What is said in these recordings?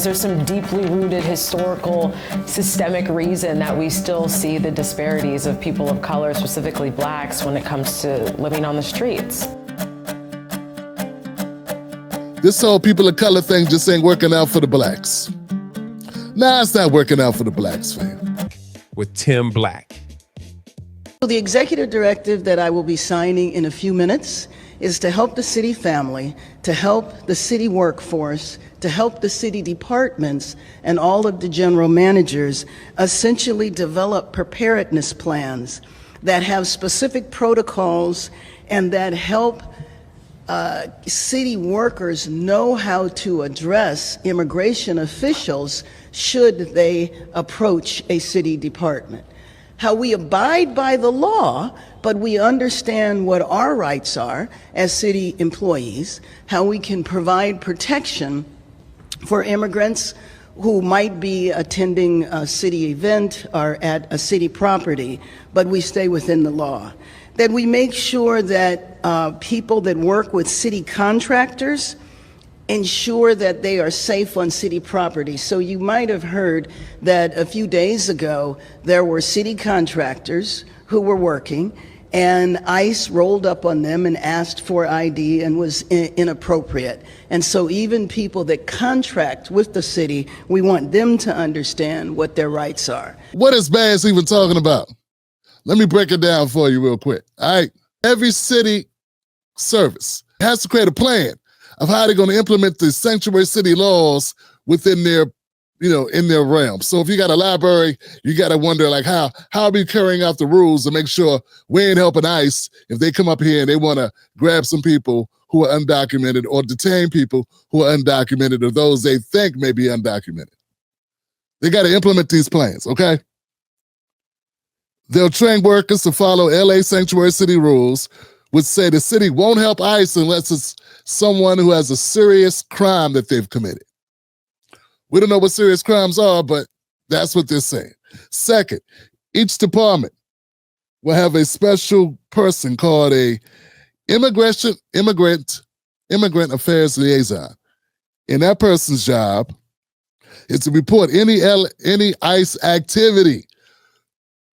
There's some deeply rooted historical systemic reason that we still see the disparities of people of color, specifically blacks, when it comes to living on the streets. This whole people of color thing just ain't working out for the blacks. Nah, it's not working out for the blacks, fam. With Tim Black. The executive directive that I will be signing in a few minutes is to help the city family, to help the city workforce, to help the city departments and all of the general managers essentially develop preparedness plans that have specific protocols and that help city workers know how to address immigration officials should they approach a city department. How we abide by the law, but we understand what our rights are as city employees, how we can provide protection for immigrants who might be attending a city event or at a city property, but we stay within the law. That we make sure that people that work with city contractors ensure that they are safe on city property. So you might have heard that a few days ago, there were city contractors who were working and ICE rolled up on them and asked for ID and was inappropriate. And so even people that contract with the city, we want them to understand what their rights are. What is Bryans even talking about? Let me break it down for you real quick. All right, every city service has to create a plan of how they're going to implement the sanctuary city laws within their, in their realm. So if you got a library, you got to wonder, like, how are we carrying out the rules to make sure we ain't helping ICE if they come up here and they want to grab some people who are undocumented or detain people who are undocumented or those they think may be undocumented. They got to implement these plans, okay? They'll train workers to follow LA sanctuary city rules, which say the city won't help ICE unless it's someone who has a serious crime that they've committed. We don't know what serious crimes are, but that's what they're saying. Second, each department will have a special person called a immigrant affairs liaison. And that person's job is to report any ICE activity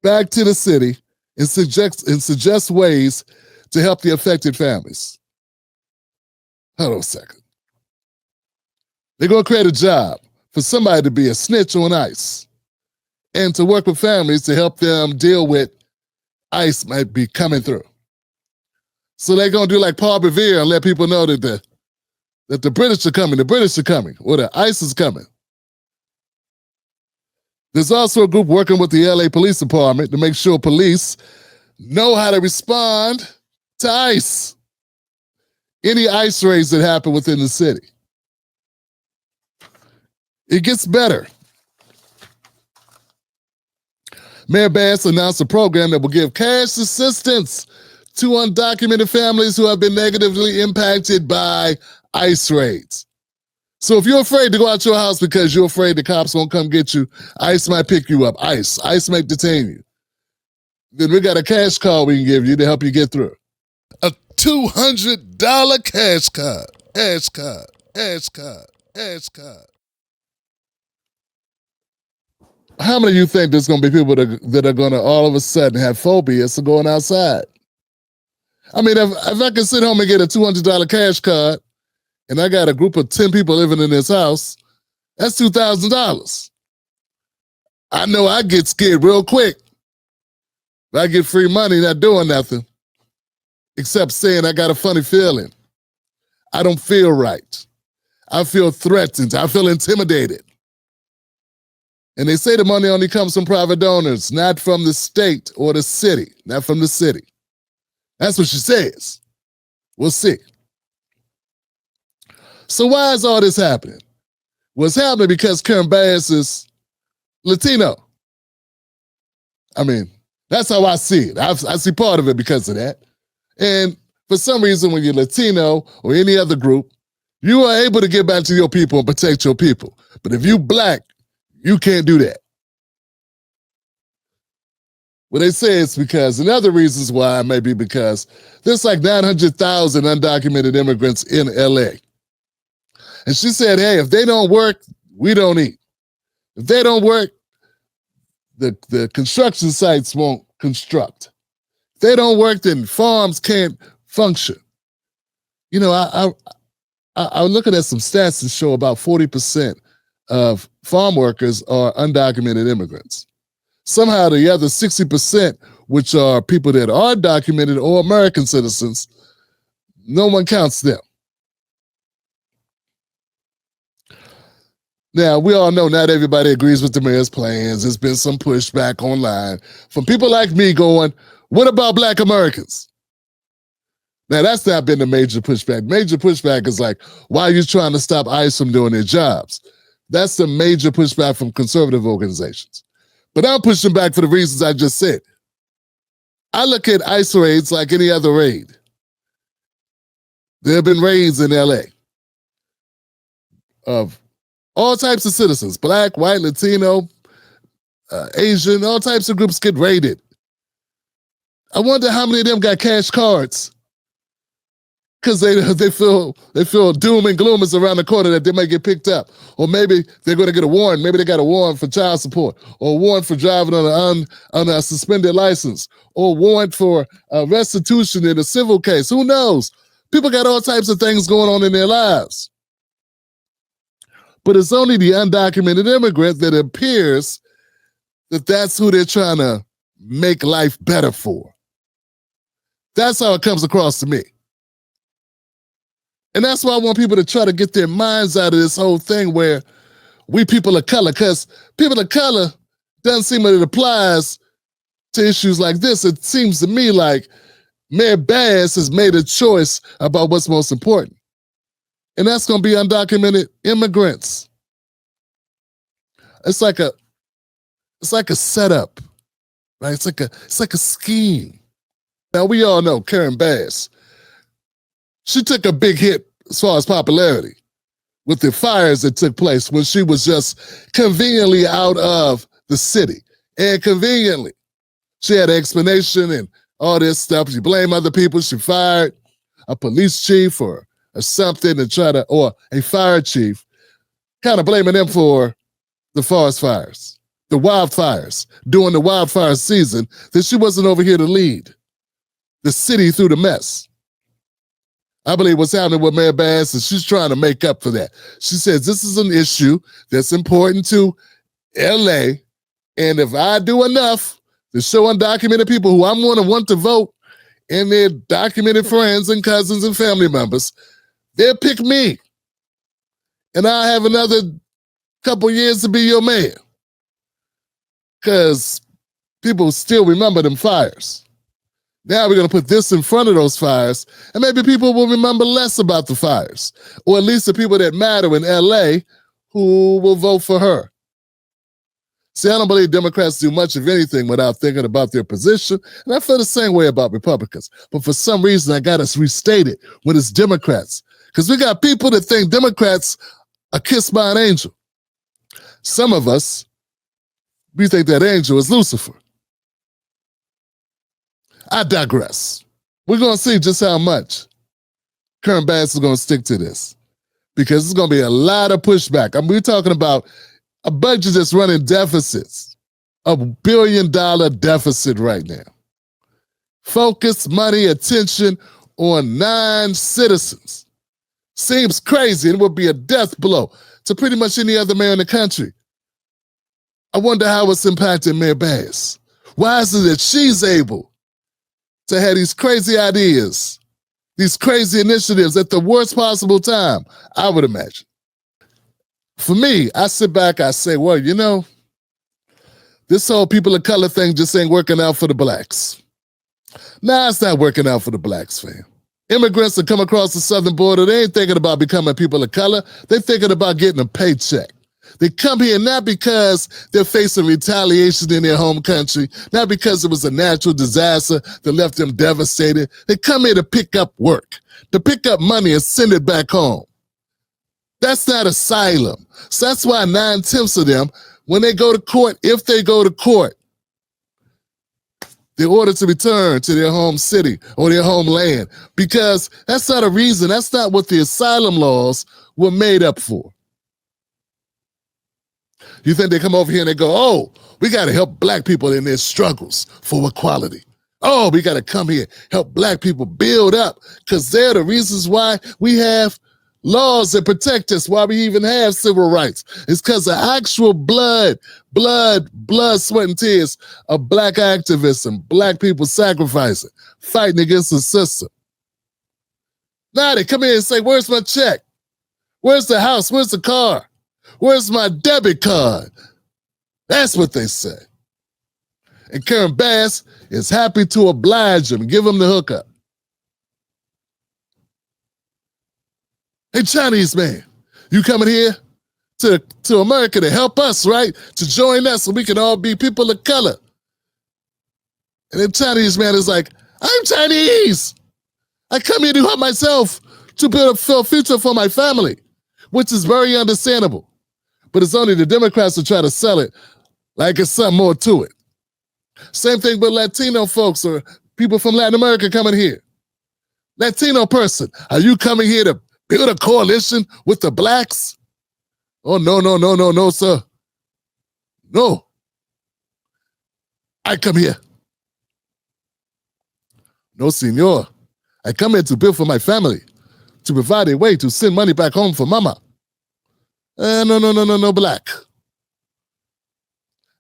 back to the city and suggest ways to help the affected families. Hold on a second. They're going to create a job for somebody to be a snitch on ICE and to work with families to help them deal with ICE might be coming through. So they're going to do like Paul Revere and let people know that the British are coming, or the ICE is coming. There's also a group working with the LA Police Department to make sure police know how to respond to ICE. Any ICE raids that happen within the city. It gets better. Mayor Bryans announced a program that will give cash assistance to undocumented families who have been negatively impacted by ICE raids. So if you're afraid to go out your house because you're afraid the cops won't come get you, ICE might pick you up. ICE might detain you. Then we got a cash card we can give you to help you get through. A $200 cash card. How many of you think there's going to be people that are going to all of a sudden have phobias of going outside? I mean, if I can sit home and get a $200 cash card and I got a group of 10 people living in this house, that's $2,000. I know I get scared real quick. If I get free money not doing nothing, except saying I got a funny feeling. I don't feel right. I feel threatened. I feel intimidated. And they say the money only comes from private donors, not from the state or the city, not from the city. That's what she says. We'll see. So why is all this happening? Well, it's happening because Karen Bryans is Latino. I mean, that's how I see it. I see part of it because of that. And for some reason, when you're Latino or any other group, you are able to get back to your people and protect your people. But if you black, you can't do that. Well, they say it's because, and other reasons why may be because there's like 900,000 undocumented immigrants in LA. And she said, hey, if they don't work we don't eat. If they don't work, the construction sites won't construct. If they don't work, then farms can't function. You know, I'm looking at some stats that show about 40% of farm workers are undocumented immigrants. Somehow the other 60%, which are people that are documented or American citizens, no one counts them. Now, we all know not everybody agrees with the mayor's plans. There's been some pushback online from people like me going, what about Black Americans? Now, that's not been the major pushback. Major pushback is like, why are you trying to stop ICE from doing their jobs? That's the major pushback from conservative organizations. But I'm pushing back for the reasons I just said. I look at ICE raids like any other raid. There have been raids in LA of all types of citizens, Black, white, Latino, Asian, all types of groups get raided. I wonder how many of them got cash cards because they feel doom and gloom is around the corner that they might get picked up. Or maybe they're going to get a warrant. Maybe they got a warrant for child support, or a warrant for driving on a suspended license, or a warrant for restitution in a civil case. Who knows? People got all types of things going on in their lives. But it's only the undocumented immigrant that appears that that's who they're trying to make life better for. That's how it comes across to me. And that's why I want people to try to get their minds out of this whole thing where we people of color, because people of color doesn't seem that it applies to issues like this. It seems to me like Mayor Bryans has made a choice about what's most important. And that's going to be undocumented immigrants. It's like a setup, right? It's like a scheme. Now we all know Karen Bass. She took a big hit as far as popularity with the fires that took place when she was just conveniently out of the city. And conveniently, she had an explanation and all this stuff. She blamed other people. She fired a police chief or something or a fire chief, kind of blaming them for the forest fires, the wildfires, during the wildfire season, that she wasn't over here to lead the city through the mess. I believe what's happening with Mayor Bass is she's trying to make up for that. She says this is an issue that's important to LA, and if I do enough to show undocumented people who I'm going to want to vote and their documented friends and cousins and family members, they'll pick me. And I'll have another couple years to be your mayor. Because people still remember them fires. Now we're going to put this in front of those fires, and maybe people will remember less about the fires, or at least the people that matter in LA who will vote for her. See, I don't believe Democrats do much of anything without thinking about their position, and I feel the same way about Republicans. But for some reason, I got to restate it when it's Democrats, because we got people that think Democrats are kissed by an angel. Some of us, we think that angel is Lucifer. I digress. We're going to see just how much Karen Bass is going to stick to this, because there's going to be a lot of pushback. I mean, we're talking about a budget that's running deficits, $1 billion deficit right now. Focus, money, attention on non-citizens. Seems crazy, and it would be a death blow to pretty much any other mayor in the country. I wonder how it's impacting Mayor Bass. Why is it that she's able to have these crazy ideas, these crazy initiatives at the worst possible time, I would imagine? For me, I sit back, I say, well, you know, this whole people of color thing just ain't working out for the blacks. Nah, it's not working out for the blacks, fam. Immigrants that come across the southern border, they ain't thinking about becoming people of color. They're thinking about getting a paycheck. They come here not because they're facing retaliation in their home country, not because it was a natural disaster that left them devastated. They come here to pick up work, to pick up money and send it back home. That's not asylum. So that's why 9/10 of them, when they go to court, if they go to court, they're ordered to return to their home city or their homeland, because that's not a reason. That's not what the asylum laws were made up for. You think they come over here and they go, oh, we got to help black people in their struggles for equality. Oh, we got to come here, help black people build up, because they're the reasons why we have laws that protect us, why we even have civil rights. It's because of actual blood, sweat, and tears of black activists and black people sacrificing, fighting against the system. Now they come in and say, where's my check? Where's the house? Where's the car? Where's my debit card? That's what they say. And Karen Bass is happy to oblige them, give them the hookup. Hey, Chinese man, you coming here to America to help us, right? To join us so we can all be people of color. And then Chinese man is like, I'm Chinese. I come here to help myself, to build a future for my family, which is very understandable. But it's only the Democrats who try to sell it like it's something more to it. Same thing with Latino folks or people from Latin America coming here. Latino person, are you coming here to build a coalition with the blacks? Oh, no, sir. No. I come here. No, senor. I come here to build for my family, to provide a way to send money back home for mama. No, black.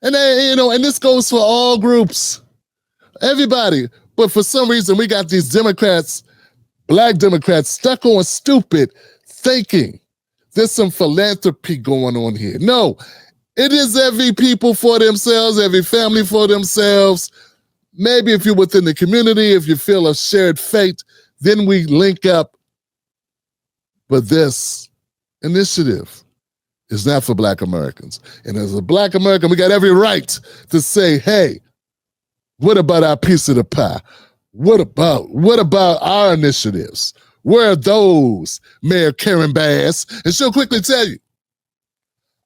And then, and this goes for all groups, everybody. But for some reason, we got these Democrats, black Democrats, stuck on stupid thinking there's some philanthropy going on here. No, it is every people for themselves, every family for themselves. Maybe if you're within the community, if you feel a shared fate, then we link up. But this initiative is not for black Americans. And as a black American, we got every right to say, hey, what about our piece of the pie? What about our initiatives? Where are those, Mayor Karen Bass? And she'll quickly tell you,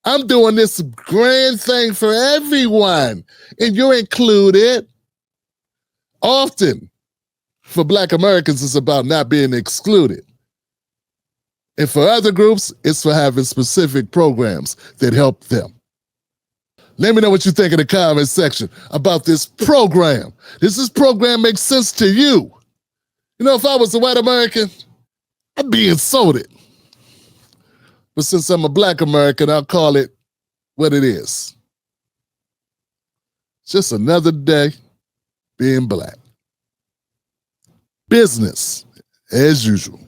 I'm doing this grand thing for everyone, and you're included. Often, for black Americans, it's about not being excluded. And for other groups, it's for having specific programs that help them. Let me know what you think in the comment section about this program. Does this program make sense to you? You know, if I was a white American, I'd be insulted. But since I'm a black American, I'll call it what it is. Just another day being black. Business as usual.